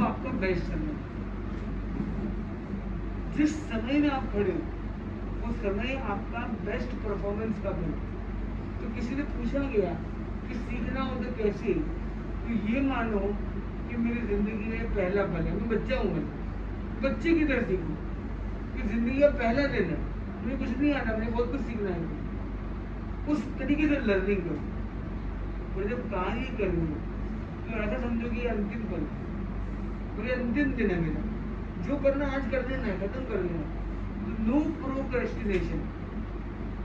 आपका बेस्ट समय है। जिस समय में आप खड़े हो वो समय आपका बेस्ट परफॉर्मेंस का है। तो किसी ने पूछा गया कि सीखना हो तो कैसे, तो ये मानो कि मेरी जिंदगी में पहला पल है, मैं बच्चा हूँ, बच्चे की तरह सीखूँ कि जिंदगी का पहला दिन है, मुझे कुछ नहीं आता, मुझे बहुत कुछ सीखना है, उस तरीके से लर्निंग करो। और जब कार्य करूँ तो ऐसा समझो कि अंतिम पल, मुझे अंतिम दिन है मेरा, जो करना आज कर देना है, खत्म कर देना है। नो प्रोक्रेस्टिनेशन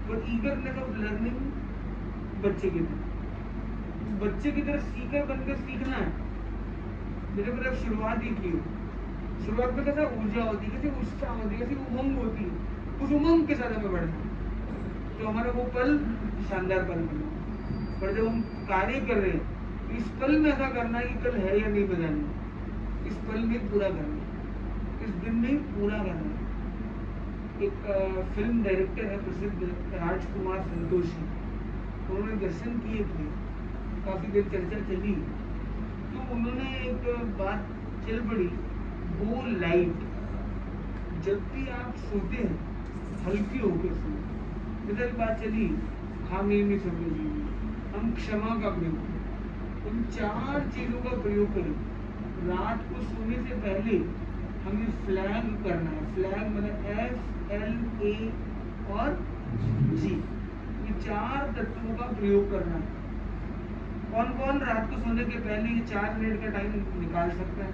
और ईगरनेस ऑफ लर्निंग। बच्चे की तरह सीकर बनकर सीखना है। मेरे मतलब शुरुआत ही की, शुरुआत में कैसा ऊर्जा होती है, कैसी उत्साह होती है, कैसी उमंग होती है, उस उमंग के साथ हमें बढ़ना है तो हमारा वो पल शानदार पल बना। पर जब हम कार्य कर रहे हैं तो इस पल में ऐसा करना है कि कल है या नहीं पता नहीं, इस पल में पूरा करना है, इस दिन में पूरा करना है। एक फिल्म डायरेक्टर है प्रसिद्ध राजकुमार संतोषी, उन्होंने दर्शन किए थे, काफी देर चर्चा चली तो उन्होंने एक बात चल पड़ी, गो लाइट। जब भी आप सोते हैं हल्के होकर सोए। इधर बात चली खामी नहीं समझी, हम क्षमा का प्रयोग करें, उन 4 चीजों का प्रयोग करें। रात को सोने से पहले हमें फ्लैग करना है। फ्लैग मतलब FLA और G, ये 4 तत्वों का प्रयोग करना है। कौन कौन रात को सोने के पहले ये 4 मिनट का टाइम निकाल सकता है,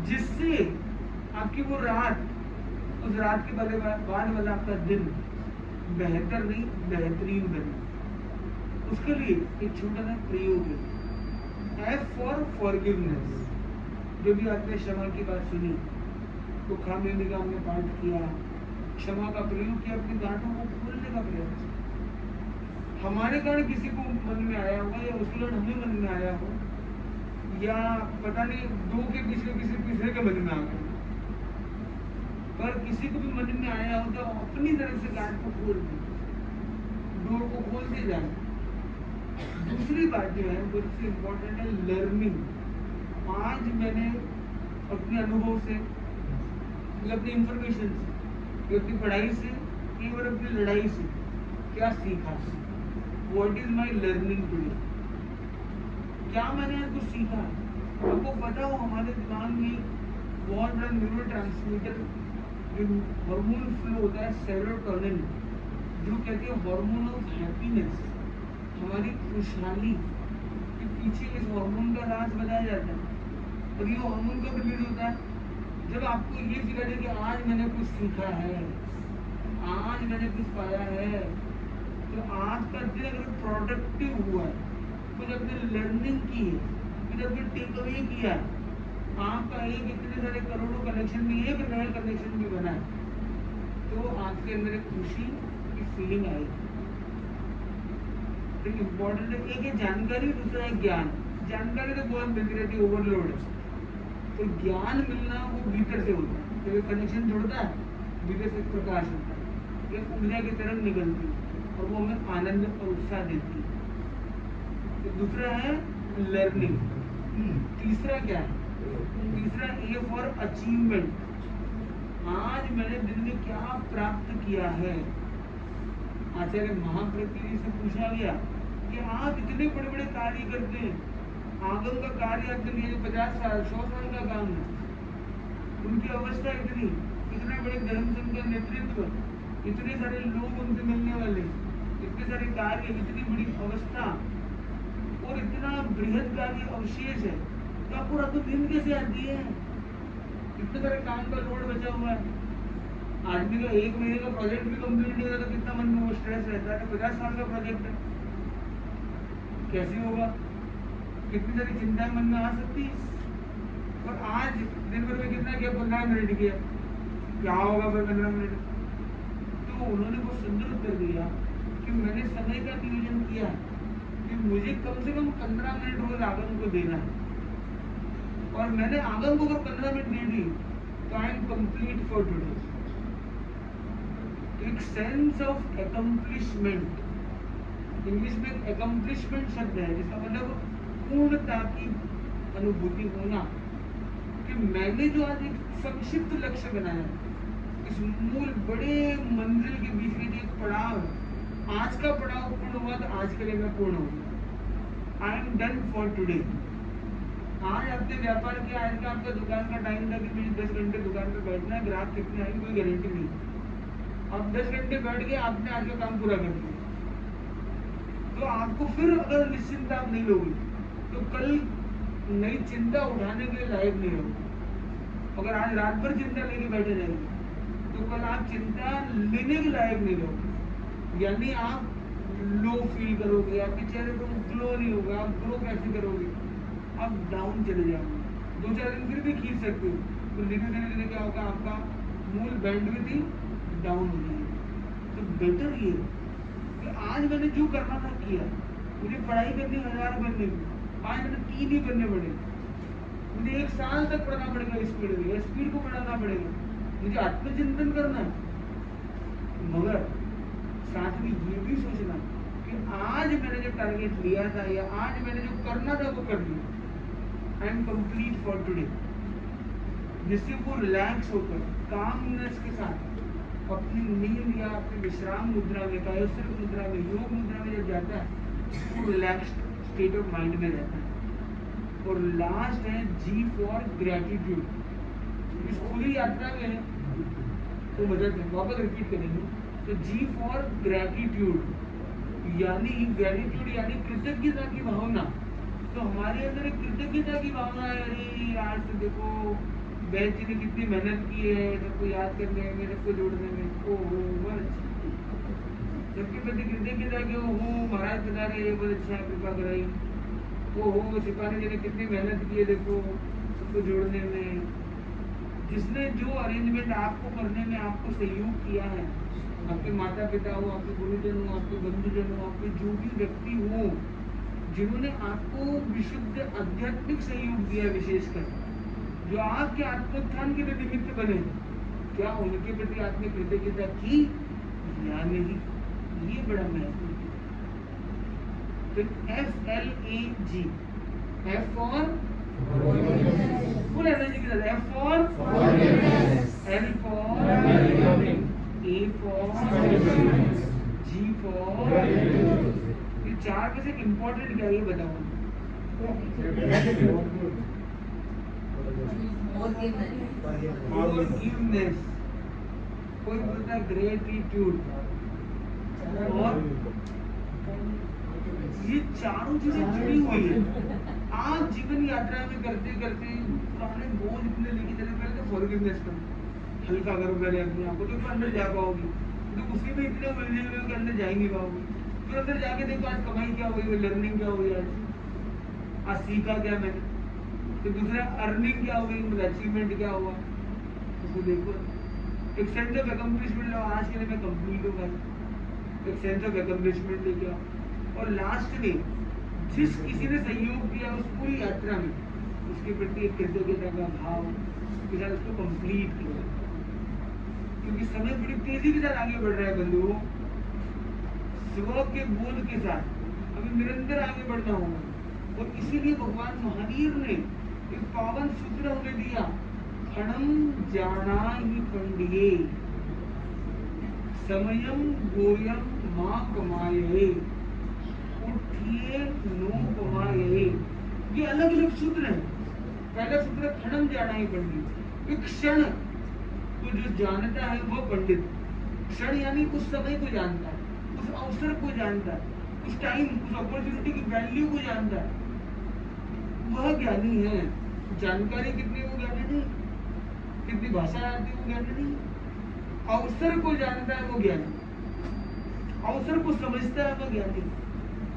जिससे आपकी वो रात, उस रात के बाद वाला आपका दिन बेहतर नहीं बेहतरीन बने। उसके लिए एक छोटा सा प्रयोग है, F फॉर फॉरगिवनेस। जो भी आपने क्षमा की बात सुनी तो खामी का हमने पाठ किया, क्षमा का प्रयोग किया, अपनी गांठों को खोलने का प्रयास। हमारे कारण किसी को मन में आया होगा या उसके कारण हमें मन में आया हो, या पता नहीं दो के पीछे किसी तीसरे के मन में आ गया, पर किसी को भी मन में आया हो तो अपनी तरफ से गांठ को खोल दे, डोर को खोलते जाए। दूसरी बात जो है वो सबसे इम्पोर्टेंट है लर्निंग। आज मैंने अपने अनुभव से, अपनी इंफॉर्मेशन से, अपनी पढ़ाई से, और अपनी लड़ाई से क्या सीखा, what is my learning today, क्या मैंने आज कुछ सीखा। आपको पता हो हमारे दिमाग में बहुत बड़ा न्यूरो ट्रांसमीटर जो हार्मोन फ्लो होता है, सेरोटोनिन, जो कहते हैं हार्मोन ऑफ हैप्पीनेस, हमारी खुशहाली के पीछे इस हार्मोन का राज बताया जाता है। और ये हार्मोन कब रिलीज होता है, जब आपको ये फिक्र है कि आज मैंने कुछ सीखा है, आज मैंने कुछ पाया है। तो आज का दिन अगर प्रोडक्टिव हुआ है, कुछ अपने लर्निंग की है, कुछ अपने टेक अवे किया है, आपका एक इतने सारे करोड़ों कनेक्शन में एक नया कनेक्शन भी बना है, तो आपके अंदर एक खुशी की फीलिंग आएगी। तो इम्पोर्टेंट है, एक है जानकारी, दूसरा है ज्ञान। जानकारी तो बहुत मिलती रहती है, ओवरलोड है, तो ज्ञान मिलना वो भीतर से होता है। जब कनेक्शन जुड़ता है भीतर से प्रकाश होता है, एक ऊर्जा की तरंग निकलती है और वो हमें आनंद और उत्साह देती है। तो दूसरा है लर्निंग। तीसरा क्या है, तीसरा ए फॉर अचीवमेंट। आज मैंने दिन में क्या प्राप्त किया है। आचार्य महाप्रति जी से पूछा गया कि आप इतने बड़े बड़े कार्य करते हैं, आगम का कार्य आपके लिए 50 साल 100 साल का काम है, उनकी अवस्था इतनी, इतने बड़े धर्म संघ का नेतृत्व, इतने सारे लोग उनसे मिलने वाले, इतने सारे कार्य, इतनी बड़ी अवस्था और इतना बृहद कार्य अवशेष है, तो आपको रातों नींद कैसे आती है। इतने सारे काम का लोड बचा हुआ है। आदमी का 1 महीने का प्रोजेक्ट भी कंप्लीट नहीं होता तो कितना मन में वो स्ट्रेस रहता है। 50 साल का प्रोजेक्ट है, कैसे होगा, कितनी सारी चिंताएं मन में आ सकती है। और आज दिन भर में कितना किया, 15 मिनट किया, क्या होगा फिर 15 मिनट। तो उन्होंने बहुत सुंदर उत्तर दिया कि मैंने समय का नियोजन किया कि मुझे कम से कम 15 मिनट रोज आगम को देना है, और मैंने आगम को अगर 15 मिनट दे दी तो I am complete for today. एक सेंस ऑफ अकम्प्लिशमेंट, इंग्लिश में अकम्प्लिशमेंट शब्द है जिसका मतलब पूर्णता की अनुभूति होना कि मैंने जो आज एक संक्षिप्त लक्ष्य बनाया, इस मूल बड़े मंजिल के बीच में जो एक पड़ाव है, आज का पड़ाव पूर्ण हुआ तो आज के लिए मैं पूर्ण हो गया। I am done for today. आज आपने व्यापार किया, आज का आपका दुकान का टाइम था कि मुझे 10 घंटे दुकान पे बैठना है, ग्राहक कितने आएंगे कोई गारंटी नहीं। आप 10 घंटे बैठ गए, आपने आज का काम पूरा कर दिया, तो आपको फिर अगर निश्चिंता आप नहीं लोगे तो कल नई चिंता उठाने के लायक नहीं रहोगे। अगर आज रात भर चिंता लेके बैठे रहेंगे तो कल आप चिंता लेने के लायक नहीं रहोगे, यानी आप लो फील करोगे, आपके चेहरे पर ग्लो नहीं होगा। आप ग्लो कैसे करोगे? आप डाउन चले जाओगे। 2-4 दिन फिर भी खींच सकते हो, तो धीरे धीरे क्या होगा, आपका मूल बैंडविड्थ ही डाउन हो जाएगी। तो बेटर ये कि आज मैंने जो करना था किया। मुझे पढ़ाई करनी 1000 बनने की, आज मैंने 3 ही बनने पड़े। मुझे 1 साल तक पढ़ना पड़ेगा स्पीड को बढ़ाना पड़ेगा। मुझे आत्मचिंतन करना है, मगर साथ में ये भी सोचना कि आज मैंने जो टारगेट लिया था या आज मैंने जो करना था वो कर लिया। I am complete for today. जिससे वो रिलैक्स होकर कामनेस के साथ अपनी नींद या अपनी विश्राम मुद्रा में, कायोत्सर्ग मुद्रा में, योग मुद्रा में जब जाता है वो रिलैक्स्ड स्टेट ऑफ माइंड में रहता है। और लास्ट है जी फॉर ग्रेटिट्यूड। इस पूरी यात्रा में तो मदद है, वापस रिपीट करेंगे। तो जी फॉर ग्रेटिट्यूड यानी ग्रेटिट्यूड यानी कृतज्ञता की भावना। तो हमारे अंदर एक कृतज्ञता की भावना है। अरे आज तो देखो बहन जी ने कितनी मेहनत की है सबको याद करने में, सबको जोड़ने में। ओहो बहुत अच्छा, सबके प्रति कृतज्ञता कि ओहो महाराज बता रहे बहुत अच्छा कृपा कराई। ओहो सिपाही जी ने कितनी मेहनत की है देखो सबको जोड़ने में। जिसने जो अरेंजमेंट आपको करने में आपको सहयोग किया है, आपके माता पिता हो, आपके गुरुजन हो, आपके बंधुजन हो, आपके जो भी व्यक्ति हो जिन्होंने आपको विशुद्ध आध्यात्मिक सहयोग दिया, विशेषकर जो आपके आत्मोत्थान के लिए निमित्त बने, क्या उनके प्रति आपने कृतज्ञता की या नहीं? ये बड़ा महत्वपूर्ण है। तो FLAG, F for full energy के साथ, F for L for A for G for. ये 4 में से इम्पोर्टेंट क्या है ये बताओ? फॉरगिवनेस, कोई बोलता है ग्रेटिट्यूड, और ये चारों चीजें जुड़ी हुई है। आप जीवन यात्रा में करते करते पुराने बोझ इतने लेके चले, पहले तो फॉरगिवनेस करो, हल्का करो पहले अपने आप को, तो अंदर जा पाओगे। तो उसी में इतने उलझे हुए के अंदर जा ही नहीं पाओगे। फिर अंदर जाके देखो आज कमाई क्या हुई, लर्निंग क्या हुई, आज सीखा क्या मैंने, तो दूसरा अर्निंग क्या हुई, मतलब अचीवमेंट क्या हुआ, उसको देखो। एक सेंस ऑफ अकम्प्लिशमेंट लो, आज के लिए मैं कंप्लीट हो गया, एक सेंस ऑफ अकम्प्लिशमेंट लेके आओ। और लास्ट में जिस किसी ने सहयोग दिया उस पूरी यात्रा में, उसके प्रति एक कृतज्ञता का भाव के साथ उसको कंप्लीट किया। क्योंकि समय बड़ी तेजी के साथ आगे बढ़ रहा है बंधुओं, स्व के बोध के साथ हमें निरंतर आगे बढ़ना होगा। और इसीलिए भगवान महावीर ने एक पावन सूत्र हमें दिया, क्षणम जाना ही पंडिये समयम गोयम मां कमाये उठिए नो कमाये। ये अलग अलग सूत्र है। पहला सूत्र क्षणम जाना ही पंडित, एक क्षण को जो जानता है वो पंडित। क्षण यानी उस समय को जानता है, उस अवसर को जानता है, उस टाइम, उस अपॉर्चुनिटी की वैल्यू को जानता है, वह ज्ञानी है। जानकारी कितनी वो ज्ञानी नहीं, कितनी भाषा आती है वो ज्ञानी नहीं, अवसर को जानता है वो ज्ञानी, अवसर को समझता है वो ज्ञानी।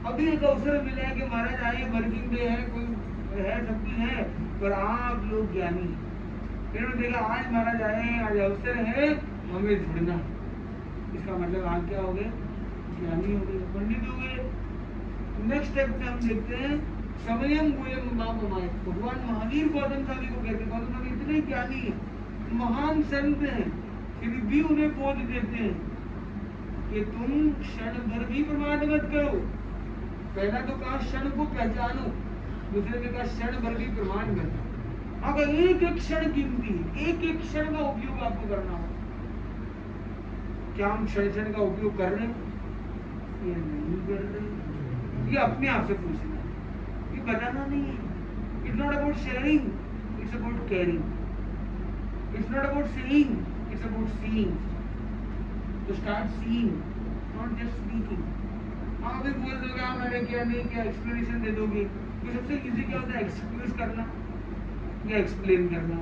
अभी एक अवसर मिला है कि महाराज आए, वर्किंग डे है, कोई है, सब कुछ है, पर आप लोग ज्ञानी हैं। इन्होंने देखा आज महाराज आए, आज अवसर है, हमें जुड़ना। इसका मतलब आप क्या हो गए? ज्ञानी हो गए, पंडित हो गए। नेक्स्ट स्टेप में हम देखते हैं समयम गोयम मां कमाए। भगवान महावीर गौतम स्वामी को कहते हैं, गौतम स्वामी इतने ज्ञानी है, महान संत हैं, फिर भी उन्हें बोध देते हैं कि तुम क्षण भर भी प्रमाद मत करो। पहला तो कहा क्षण को पहचानो, दूसरे ने कहा क्षण भर भी प्रमाण करना। अगर एक एक क्षण कीमती, एक एक क्षण का उपयोग आपको करना हो, क्या हम क्षण क्षण का उपयोग कर रहे हैं या नहीं कर रहे? ये अपने आप से पूछना, ये बताना नहीं है। It's not about sharing, it's about caring. It's not about seeing, it's about seeing. तो start seeing, not just speaking. आप भी बोल दोगे हाँ मैंने क्या नहीं किया, एक्सप्लेनेशन दे दोगे। तो सबसे इजी क्या होता है? एक्सक्यूज करना या एक्सप्लेन करना,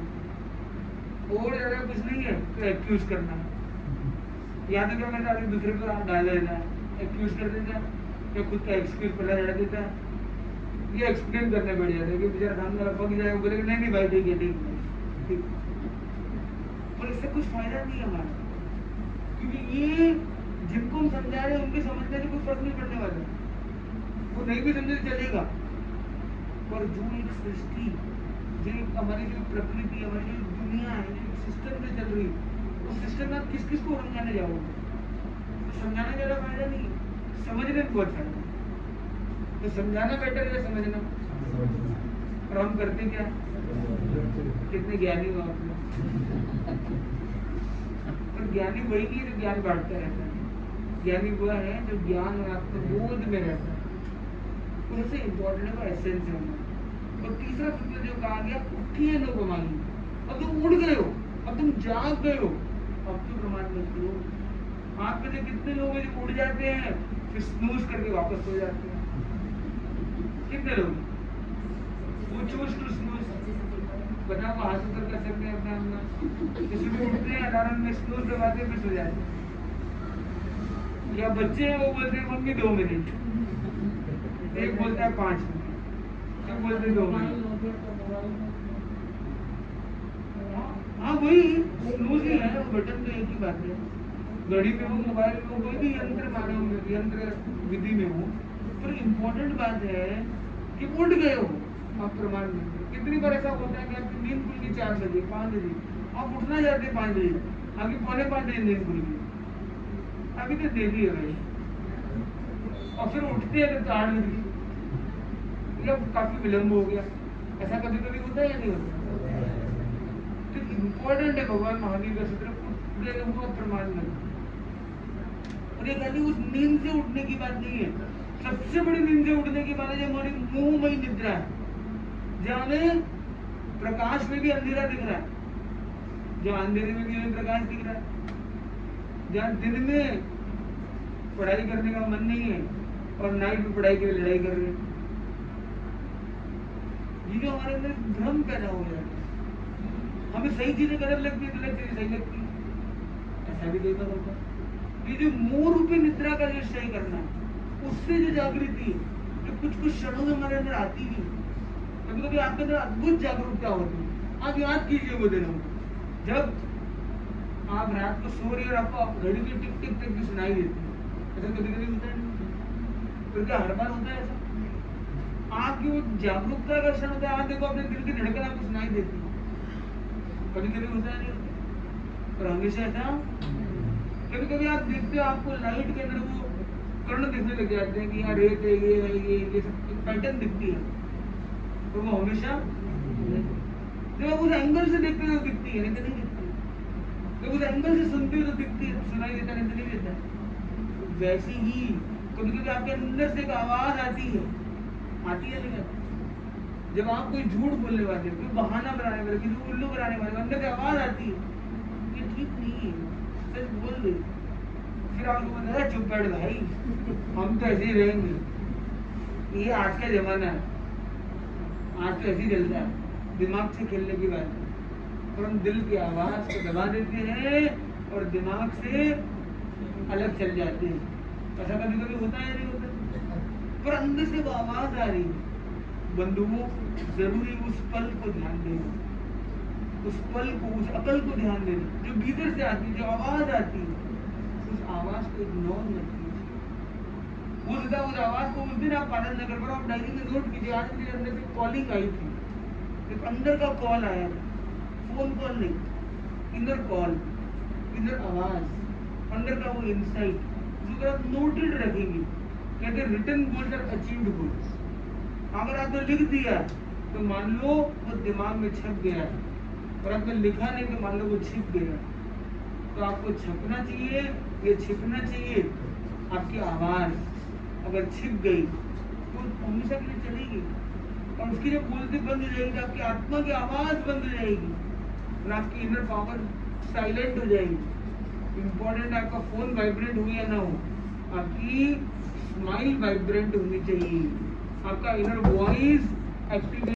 और ज्यादा कुछ नहीं है। तो एक्यूज करना, या तो क्या करता है दूसरे को डाल देना है, एक्यूज कर देता है, या खुद का एक्सक्यूज पहले लड़ा देता है, ये एक्सप्लेन करने बैठ जाता है कि बेचारा सामने वाला पक जाएगा, बोलेगा नहीं नहीं भाई ठीक है ठीक है ठीक। और इससे कुछ फायदा नहीं है हमारा, क्योंकि ये जिनको हम समझा रहे हैं उनके समझने से कुछ फर्क नहीं पड़ने वाला, वो नहीं भी समझे चलेगा। पर जो एक सृष्टि, जो हमारी जो प्रकृति, हमारी जो दुनिया है, जो सिस्टम में चल रही, उस सिस्टम में किस किस को समझाने जाओगे? तो समझाने ज्यादा फायदा नहीं है, समझने में बहुत फायदा है। तो समझाना बेटर है समझना। और हम करते क्या? कितने ज्ञानी हो आप लोग? पर ज्ञानी वही नहीं है जो ज्ञान बांटता रहता है। ज्ञानी वो है जो ज्ञान और आपको बोध में रहता है। सबसे इम्पोर्टेंट है वो एसेंस है। और तीसरा सूत्र जो कहा गया, उठिए नो प्रमाणी। अब तुम उड़ गए हो, अब तुम जाग गए हो, अब तो प्रमाण मत करो। आप में से कितने लोग हैं जो उड़ जाते हैं फिर स्नूज करके वापस सो जाते हैं? कितने लोग? वो चूज टू स्नूज, बताओ वो हाथ ऊपर कर सकते हैं अपना अपना, सुबह उठते हैं अलार्म में स्नूज दबाते फिर सो जाते हैं। या बच्चे हैं वो बोलते हैं मम्मी 2 मिनट, एक बोलता है 5 मिनट, एक बोलते हैं 2 मिनट। हाँ वही स्नूज ही है, वो बटन तो एक ही बात है। घड़ी में हो, मोबाइल में हो, कोई भी यंत्र मानव यंत्र विधि में हो, पर इम्पोर्टेंट बात है कि उठ गए हो आप प्रमाण में। कितनी बार ऐसा होता है कि आपकी नींद खुल गई 4 बजे 5 बजे, आप उठना चाहते हैं 5 बजे, आगे 4:45 बजे नींद खुल गई, अभी तो देरी है भाई, और फिर उठते हैं तो 8 बजे, मतलब काफी विलम्ब हो गया। ऐसा कभी कभी होता है या नहीं होता? तो इम्पोर्टेंट है भगवान महावीर का सूत्र, उठ गए हो प्रमाण में। और ये खाली उस नींद से उठने की बात नहीं है, सबसे बड़ी नींद से उठने की बात है जो हमारी मोहमयी निद्रा है, जहाँ हमें प्रकाश में भी अंधेरा दिख रहा है, जहाँ अंधेरे में भी हमें प्रकाश दिख रहा है, जहाँ दिन में पढ़ाई करने का मन नहीं है और नाइट में पढ़ाई के लिए लड़ाई कर रहे हैं। ये जो हमारे अंदर भ्रम पैदा हो गया है, हमें सही चीजें गलत लगती है, गलत चीजें सही लगती है, ऐसा भी देखा होगा। ये जो मोह रूपी निद्रा का जो सही करना है, उससे जो जागृति जो कुछ कुछ क्षणों में हमारे अंदर आती है, कभी कभी आपके अंदर अद्भुत जागरूकता होती है। आप याद कीजिए वो दिनों जब आप रात को सो रहे और आपको घड़ी की टिक टिक टिक भी सुनाई देती है, ऐसा कभी कभी होता है? तो क्या हर बार होता है ऐसा? आपकी वो जागरूकता का क्षण होता है, आप देखो अपने दिल की धड़कन आपको सुनाई देती है, कभी कभी होता है नहीं होता? और हमेशा ऐसा कभी कभी आप देखते हो आपको लाइट के अंदर वो कर्ण दिखने लग जाते हैं कि यहाँ रेत है, ये सब पैटर्न दिखती है, तो वो हमेशा जब आप उस एंगल से देखते हो तो दिखती है, नहीं तो नहीं दिखती। जब उस एंगल से सुनते हो तो दिखती है, सुनाई देता नहीं तो नहीं देता। वैसे ही कभी कभी आपके अंदर से एक आवाज आती है नहीं? जब आप कोई झूठ बोलने वाले, कोई बहाना बनाने वाले, किसी उल्लू बनाने वाले, अंदर से आवाज आती है ये ठीक नहीं है, सच बोल दे। फिर आपको पता है चुप बैठ भाई, हम तो ऐसे ही रहेंगे, ये आज का जमाना है, आज तो ऐसे ही चलता है, दिमाग से खेलने की बात है। और हम दिल की आवाज को दबा देते हैं और दिमाग से अलग चल जाते हैं। ऐसा कभी कभी होता है नहीं होता? पर अंदर से वो आवाज आ रही है। बंधुओं, जरूरी उस पल को ध्यान देना, उस पल को, उस अकल को ध्यान देना जो भीतर से आती है, जो आवाज आती है, उस आवाज को इग्नोर मत कीजिए। उस आवाज को उस दिन आप पालन न कर पाओ, आप डायरी में नोट कीजिए, आज मेरे अंदर से कॉलिंग आई थी, एक अंदर का कॉल आया, फोन कॉल नहीं, इनर कॉल, इनर आवाज, अंदर का वो इंसाइट जो आप नोटेड रखेंगे। कहते written goals are achieved goals, अगर आपने लिख दिया तो मान लो वो दिमाग में छप गया है, और आपने लिखा नहीं तो मान लो वो छिप गया। तो आपको छपना चाहिए, ये छिपना चाहिए। आपकी आवाज अगर छिप गई तो हमेशा के लिए चलेगी, और उसकी जब बोलती बंद हो जाएगी, आपकी आत्मा की आवाज बंद हो जाएगी और आपकी इनर पावर साइलेंट हो जाएगी। इम्पोर्टेंट आपका फोन वाइब्रेट हो या ना हो, आपकी स्माइल वाइब्रेंट होनी चाहिए, आपका इनर वॉइस एक्टिवेट